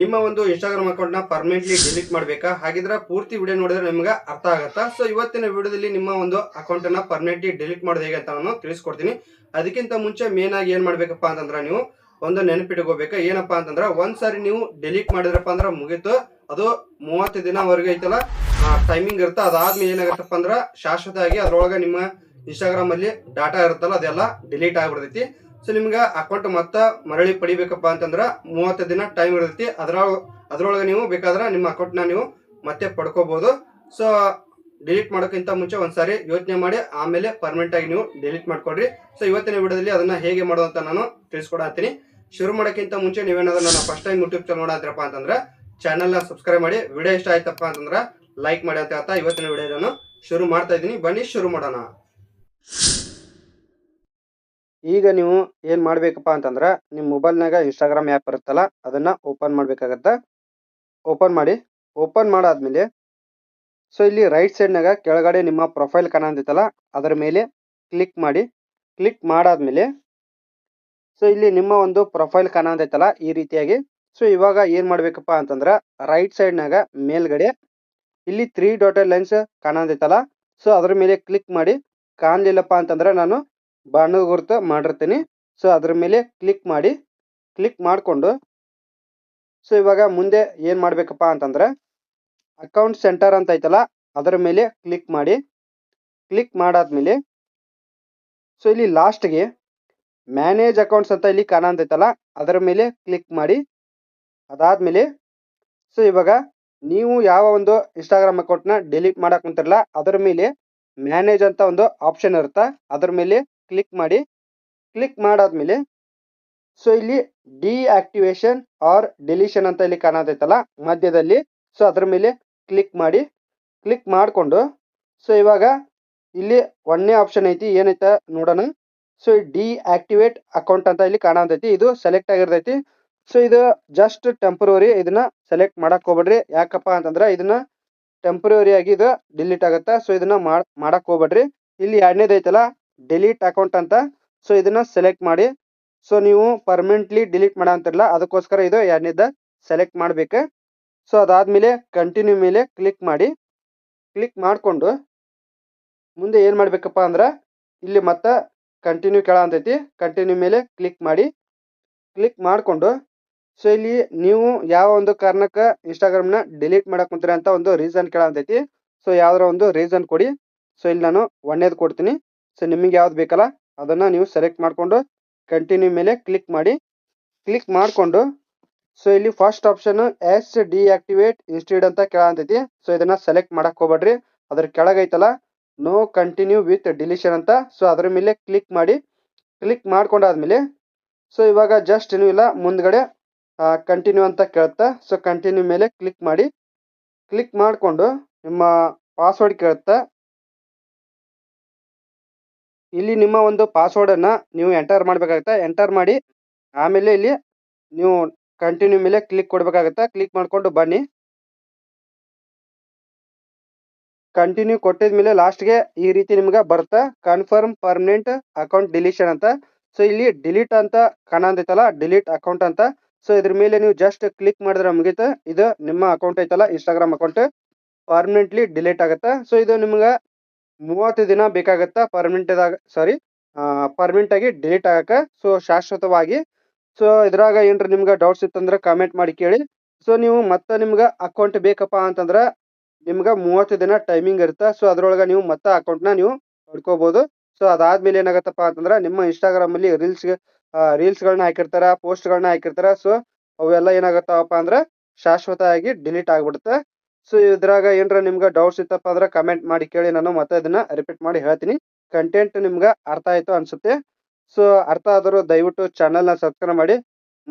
ನಿಮ್ಮ ಒಂದು Instagram account ನ ಪರ್ಮನೆಂಟ್ಲಿ ಡಿಲೀಟ್ ಮಾಡಬೇಕಾ? ಹಾಗಿದ್ರೆ ಪೂರ್ತಿ ವಿಡಿಯೋ ನೋಡಿದ್ರೆ ನಿಮ್ಗೆ ಅರ್ಥ ಆಗುತ್ತಾ? ಸೊ ಇವತ್ತಿನ ವಿಡಿಯೋದಲ್ಲಿ ನಿಮ್ಮ ಒಂದು ಅಕೌಂಟ್ ಅನ್ನ ಪರ್ಮನೆಂಟ್ಲಿ ಡಿಲೀಟ್ ಮಾಡೋದು ಹೇಗೆ ಅಂತ ನಾನು ತಿಳಿಸ್ಕೊಡ್ತೀನಿ. ಅದಕ್ಕಿಂತ ಮುಂಚೆ ಮೇನ್ ಆಗಿ ಏನ್ ಮಾಡ್ಬೇಕಪ್ಪ ಅಂತಂದ್ರೆ ನೀವು ಒಂದು ನೆನಪಿಟ್ಕೋಬೇಕು. ಏನಪ್ಪಾ ಅಂತಂದ್ರೆ ಒಂದ್ಸಾರಿ ನೀವು ಡಿಲೀಟ್ ಮಾಡಿದ್ರಪ್ಪ ಅಂದ್ರೆ ಮುಗೀತು. ಅದು 30 ದಿನವರೆಗೆ ಐತಲ್ಲ ಟೈಮಿಂಗ್ ಇರುತ್ತೆ. ಅದಾದ್ಮೇಲೆ ಏನಾಗತ್ತಪ್ಪ ಅಂದ್ರೆ ಶಾಶ್ವತವಾಗಿ ಅದ್ರೊಳಗೆ ನಿಮ್ಮ ಇನ್ಸ್ಟಾಗ್ರಾಮ್ ಅಲ್ಲಿ ಡಾಟಾ ಇರುತ್ತಲ್ಲ ಅದೆಲ್ಲ ಡಿಲೀಟ್ ಆಗ್ಬಿಡ್ತೈತಿ. ಸೊ ನಿಮ್ಗೆ ಅಕೌಂಟ್ ಮತ್ತೆ ಮರಳಿ ಪಡಿಬೇಕಪ್ಪ ಅಂತಂದ್ರೆ 30 ದಿನ ಟೈಮ್ ಇರ್ತೈತಿ. ಅದ್ರೊಳಗೆ ನೀವು ಬೇಕಾದ್ರೆ ನಿಮ್ಮ ಅಕೌಂಟ್ ನ ನೀವು ಮತ್ತೆ ಪಡ್ಕೋಬಹುದು. ಸೊ ಡಿಲೀಟ್ ಮಾಡೋಕ್ಕಿಂತ ಮುಂಚೆ ಒಂದ್ಸಾರಿ ಯೋಚನೆ ಮಾಡಿ ಆಮೇಲೆ ಪರ್ಮನೆಂಟ್ ಆಗಿ ನೀವು ಡಿಲೀಟ್ ಮಾಡ್ಕೊಡ್ರಿ. ಸೊ ಇವತ್ತಿನ ವಿಡಿಯೋದಲ್ಲಿ ಅದನ್ನ ಹೇಗೆ ಮಾಡೋದು ಅಂತ ನಾನು ತಿಳಿಸ್ಕೊಡತ್ತೀನಿ. ಶುರು ಮಾಡೋಕ್ಕಿಂತ ಮುಂಚೆ ನೀವೇನಾದ್ರೂ ನನ್ನ ಫಸ್ಟ್ ಟೈಮ್ ಯೂಟ್ಯೂಬ್ ಚಾನಲ್ ನೋಡಾತ್ರಪ್ಪ ಅಂತಂದ್ರೆ ಚಾನಲ್ ನ ಸಬ್ಸ್ಕ್ರೈಬ್ ಮಾಡಿ. ವಿಡಿಯೋ ಇಷ್ಟ ಆಯ್ತಪ್ಪ ಅಂತಂದ್ರೆ ಲೈಕ್ ಮಾಡಿ ಅಂತ ಹೇಳ್ತಾ ಇವತ್ತಿನ ವಿಡಿಯೋ ನಾನು ಶುರು ಮಾಡ್ತಾ ಇದ್ದೀನಿ. ಬನ್ನಿ ಶುರು ಮಾಡೋಣ. ಈಗ ನೀವು ಏನ್ ಮಾಡ್ಬೇಕಪ್ಪ ಅಂತಂದ್ರೆ ನಿಮ್ಮ ಮೊಬೈಲ್ನಾಗ ಇನ್ಸ್ಟಾಗ್ರಾಮ್ ಆ್ಯಪ್ ಇರುತ್ತಲ್ಲ ಅದನ್ನ ಓಪನ್ ಮಾಡ್ಬೇಕಾಗತ್ತೆ. ಓಪನ್ ಮಾಡಿ. ಓಪನ್ ಮಾಡಾದ್ಮೇಲೆ ಸೊ ಇಲ್ಲಿ ರೈಟ್ ಸೈಡ್ನಾಗ ಕೆಳಗಡೆ ನಿಮ್ಮ ಪ್ರೊಫೈಲ್ ಕಾಣಂತೈತಲ್ಲ ಅದರ ಮೇಲೆ ಕ್ಲಿಕ್ ಮಾಡಿ. ಕ್ಲಿಕ್ ಮಾಡಾದ್ಮೇಲೆ ಸೊ ಇಲ್ಲಿ ನಿಮ್ಮ ಒಂದು ಪ್ರೊಫೈಲ್ ಕಾಣಂತೈತಲ್ಲ ಈ ರೀತಿಯಾಗಿ. ಸೊ ಇವಾಗ ಏನ್ ಮಾಡ್ಬೇಕಪ್ಪ ಅಂತಂದ್ರ ರೈಟ್ ಸೈಡ್ನಾಗ ಮೇಲ್ಗಡೆ ಇಲ್ಲಿ 3 ಡಾಟೆಡ್ ಲೈನ್ಸ್ ಕಾಣಂತೈತಲ್ಲ ಸೊ ಅದ್ರ ಮೇಲೆ ಕ್ಲಿಕ್ ಮಾಡಿ. ಕಾಣ್ಲಿಲ್ಲಪ್ಪ ಅಂತಂದ್ರೆ ನಾನು ಬಾಣದ ಗುರುತು ಮಾಡಿರ್ತೀನಿ. ಸೊ ಅದ್ರ ಮೇಲೆ ಕ್ಲಿಕ್ ಮಾಡಿ. ಕ್ಲಿಕ್ ಮಾಡಿಕೊಂಡು ಸೊ ಇವಾಗ ಮುಂದೆ ಏನ್ ಮಾಡ್ಬೇಕಪ್ಪ ಅಂತಂದ್ರೆ ಅಕೌಂಟ್ ಸೆಂಟರ್ ಅಂತ ಐತಲ್ಲ ಅದರ ಮೇಲೆ ಕ್ಲಿಕ್ ಮಾಡಿ. ಕ್ಲಿಕ್ ಮಾಡಾದ್ಮೇಲೆ ಸೊ ಇಲ್ಲಿ ಲಾಸ್ಟ್ಗೆ ಮ್ಯಾನೇಜ್ ಅಕೌಂಟ್ಸ್ ಅಂತ ಇಲ್ಲಿ ಕಾಣಂತೈತಲ್ಲ ಅದರ ಮೇಲೆ ಕ್ಲಿಕ್ ಮಾಡಿ. ಅದಾದ್ಮೇಲೆ ಸೊ ಇವಾಗ ನೀವು ಯಾವ ಒಂದು ಇನ್ಸ್ಟಾಗ್ರಾಮ್ ಅಕೌಂಟ್ ನ ಡಿಲೀಟ್ ಮಾಡಕ್ ಕುಂತಿರಲ್ಲ ಅದರ ಮೇಲೆ ಮ್ಯಾನೇಜ್ ಅಂತ ಒಂದು ಆಪ್ಷನ್ ಇರುತ್ತಾ ಅದರ ಮೇಲೆ ಕ್ಲಿಕ್ ಮಾಡಿ. ಕ್ಲಿಕ್ ಮಾಡಾದ್ಮೇಲೆ ಸೊ ಇಲ್ಲಿ ಡಿಆಕ್ಟಿವೇಶನ್ ಆರ್ ಡಿಲೀಷನ್ ಅಂತ ಇಲ್ಲಿ ಕಾಣತೈತಲ್ಲ ಮಧ್ಯದಲ್ಲಿ ಸೊ ಅದ್ರ ಮೇಲೆ ಕ್ಲಿಕ್ ಮಾಡಿ. ಕ್ಲಿಕ್ ಮಾಡಿಕೊಂಡು ಸೊ ಇವಾಗ ಇಲ್ಲಿ ಒಂದನೇ ಆಪ್ಷನ್ ಐತಿ ಏನೈತ ನೋಡೋಣ. ಸೊ ಡಿಆಕ್ಟಿವೇಟ್ ಅಕೌಂಟ್ ಅಂತ ಇಲ್ಲಿ ಕಾಣತೈತಿ. ಇದು ಸೆಲೆಕ್ಟ್ ಆಗಿರ್ತೈತಿ. ಸೊ ಇದು ಜಸ್ಟ್ ಟೆಂಪರರಿ. ಇದನ್ನ ಸೆಲೆಕ್ಟ್ ಮಾಡಕ್ ಹೋಗ್ಬೇಡ್ರಿ. ಯಾಕಪ್ಪ ಅಂತಂದ್ರೆ ಇದನ್ನ ಟೆಂಪರರಿ ಆಗಿ ಇದು ಡಿಲೀಟ್ ಆಗುತ್ತೆ. ಸೊ ಇದನ್ನ ಮಾಡಕ್ ಹೋಗ್ಬೇಡ್ರಿ. ಇಲ್ಲಿ ಎರಡನೇದು ಐತಲ್ಲ ಡಿಲೀಟ್ ಅಕೌಂಟ್ ಅಂತ ಸೊ ಇದನ್ನ ಸೆಲೆಕ್ಟ್ ಮಾಡಿ. ಸೊ ನೀವು ಪರ್ಮನೆಂಟ್ಲಿ ಡಿಲೀಟ್ ಮಾಡ ಅಂತಿರಲ್ಲ ಅದಕ್ಕೋಸ್ಕರ ಇದು ಎರಡನೇದ ಸೆಲೆಕ್ಟ್ ಮಾಡ್ಬೇಕು. ಸೊ ಅದಾದ್ಮೇಲೆ ಕಂಟಿನ್ಯೂ ಮೇಲೆ ಕ್ಲಿಕ್ ಮಾಡಿ. ಕ್ಲಿಕ್ ಮಾಡಿಕೊಂಡು ಮುಂದೆ ಏನ್ ಮಾಡ್ಬೇಕಪ್ಪ ಅಂದ್ರೆ ಇಲ್ಲಿ ಮತ್ತೆ ಕಂಟಿನ್ಯೂ ಕೆಳ ಅಂತೈತಿ. ಕಂಟಿನ್ಯೂ ಮೇಲೆ ಕ್ಲಿಕ್ ಮಾಡಿ. ಕ್ಲಿಕ್ ಮಾಡಿಕೊಂಡು ಸೊ ಇಲ್ಲಿ ನೀವು ಯಾವ ಒಂದು ಕಾರಣಕ್ಕೆ ಇನ್ಸ್ಟಾಗ್ರಾಮ್ನ ಡಿಲೀಟ್ ಮಾಡಕ್ ಕುಂತೀರ ಅಂತ ಒಂದು ರೀಸನ್ ಕೇಳ ಅಂತೈತಿ. ಸೊ ಯಾವ್ದಾರ ಒಂದು ರೀಸನ್ ಕೊಡಿ. ಸೊ ಇಲ್ಲಿ ನಾನು ಒಂದೇದು ಕೊಡ್ತೀನಿ. ಸೊ ನಿಮಗೆ ಯಾವ್ದು ಬೇಕಲ್ಲ ಅದನ್ನ ನೀವು ಸೆಲೆಕ್ಟ್ ಮಾಡಿಕೊಂಡು ಕಂಟಿನ್ಯೂ ಮೇಲೆ ಕ್ಲಿಕ್ ಮಾಡಿ. ಕ್ಲಿಕ್ ಮಾಡಿಕೊಂಡು ಸೊ ಇಲ್ಲಿ first option is deactivate instead ಅಂತ ಕೇಳಂತೈತಿ. ಸೊ ಇದನ್ನ ಸೆಲೆಕ್ಟ್ ಮಾಡಕ್ ಹೋಗ್ಬೇಡ್ರಿ. ಅದ್ರ ಕೆಳಗೈತಲ್ಲ ನೋ ಕಂಟಿನ್ಯೂ ವಿತ್ ಡಿಲೀಷನ್ ಅಂತ ಸೊ ಅದ್ರ ಮೇಲೆ ಕ್ಲಿಕ್ ಮಾಡಿ. ಕ್ಲಿಕ್ ಮಾಡ್ಕೊಂಡಾದ್ಮೇಲೆ ಸೊ ಇವಾಗ ಜಸ್ಟ್ ಏನು ಇಲ್ಲ ಮುಂದ್ಗಡೆ ಕಂಟಿನ್ಯೂ ಅಂತ ಕೇಳುತ್ತಾ. ಸೊ ಕಂಟಿನ್ಯೂ ಮೇಲೆ ಕ್ಲಿಕ್ ಮಾಡಿ. ಕ್ಲಿಕ್ ಮಾಡಿಕೊಂಡು ನಿಮ್ಮ ಪಾಸ್ವರ್ಡ್ ಕೇಳುತ್ತಾ. ಇಲ್ಲಿ ನಿಮ್ಮ ಒಂದು ಪಾಸ್ವರ್ಡ್ ಅನ್ನ ನೀವು ಎಂಟರ್ ಮಾಡ್ಬೇಕಾಗತ್ತೆ. ಎಂಟರ್ ಮಾಡಿ ಆಮೇಲೆ ಇಲ್ಲಿ ನೀವು ಕಂಟಿನ್ಯೂ ಮೇಲೆ ಕ್ಲಿಕ್ ಕೊಡ್ಬೇಕಾಗತ್ತೆ. ಕ್ಲಿಕ್ ಮಾಡ್ಕೊಂಡು ಬನ್ನಿ. ಕಂಟಿನ್ಯೂ ಕೊಟ್ಟಿದ್ಮೇಲೆ ಲಾಸ್ಟ್ಗೆ ಈ ರೀತಿ ನಿಮ್ಗೆ ಬರುತ್ತೆ ಕನ್ಫರ್ಮ್ ಪರ್ಮನೆಂಟ್ ಅಕೌಂಟ್ ಡಿಲೀಷನ್ ಅಂತ. ಸೊ ಇಲ್ಲಿ ಡಿಲೀಟ್ ಅಂತ ಕಾಣಂತೈತಲ್ಲ ಡಿಲೀಟ್ ಅಕೌಂಟ್ ಅಂತ. ಸೊ ಇದ್ರ ಮೇಲೆ ನೀವು ಜಸ್ಟ್ ಕ್ಲಿಕ್ ಮಾಡಿದ್ರೆ ಮುಗೀತು. ಇದು ನಿಮ್ಮ ಅಕೌಂಟ್ ಐತಲ್ಲ ಇನ್ಸ್ಟಾಗ್ರಾಮ್ ಅಕೌಂಟ್ ಪರ್ಮನೆಂಟ್ಲಿ ಡಿಲೀಟ್ ಆಗುತ್ತೆ. ಸೊ ಇದು ನಿಮ್ಗೆ 30 ದಿನ ಬೇಕಾಗತ್ತಾ ಪರ್ಮನೆಂಟ್ ಆಗಿ ಡಿಲೀಟ್ ಆಗಕ್ಕೆ. ಸೊ ಶಾಶ್ವತವಾಗಿ. ಸೊ ಇದ್ರಾಗ ಏನ್ರ ನಿಮ್ಗೆ ಡೌಟ್ಸ್ ಇತ್ತಂದ್ರೆ ಕಾಮೆಂಟ್ ಮಾಡಿ ಕೇಳಿ. ಸೊ ನೀವು ಮತ್ತೆ ನಿಮ್ಗೆ ಅಕೌಂಟ್ ಬೇಕಪ್ಪ ಅಂತಂದ್ರೆ ನಿಮ್ಗೆ 30 ದಿನ ಟೈಮಿಂಗ್ ಇರುತ್ತೆ. ಸೊ ಅದ್ರೊಳಗೆ ನೀವು ಮತ್ತೆ ಅಕೌಂಟ್ನ ನೀವು ಪಡ್ಕೋಬಹುದು. ಸೊ ಅದಾದ್ಮೇಲೆ ಏನಾಗತ್ತಪ್ಪ ಅಂತಂದ್ರೆ ನಿಮ್ಮ ಇನ್ಸ್ಟಾಗ್ರಾಮ್ ಅಲ್ಲಿ ರೀಲ್ಸ್ಗಳನ್ನ ಹಾಕಿರ್ತಾರ, ಪೋಸ್ಟ್ಗಳನ್ನ ಹಾಕಿರ್ತಾರ. ಸೊ ಅವೆಲ್ಲ ಏನಾಗತ್ತಪ್ಪ ಅಂದ್ರೆ ಶಾಶ್ವತವಾಗಿ ಡಿಲೀಟ್ ಆಗ್ಬಿಡುತ್ತೆ. ಸೊ ಇದ್ರಾಗ ಏನ್ರ ನಿಮ್ಗೆ ಡೌಟ್ಸ್ ಇತ್ತಪ್ಪ ಅಂದ್ರೆ ಕಮೆಂಟ್ ಮಾಡಿ ಕೇಳಿ. ನಾನು ಮತ್ತೆ ಇದನ್ನ ರಿಪೀಟ್ ಮಾಡಿ ಹೇಳ್ತೀನಿ. ಕಂಟೆಂಟ್ ನಿಮ್ಗೆ ಅರ್ಥ ಆಯ್ತು ಅನ್ಸುತ್ತೆ. ಸೊ ಅರ್ಥ ಆದರೂ ದಯವಿಟ್ಟು ಚಾನಲ್ನ ಸಬ್ಸ್ಕ್ರೈಬ್ ಮಾಡಿ.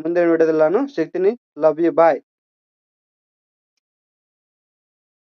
ಮುಂದಿನ ವಿಡಿಯೋದಲ್ಲಿ ನಾನು ಸಿಗ್ತೀನಿ. Love you. ಬಾಯ್.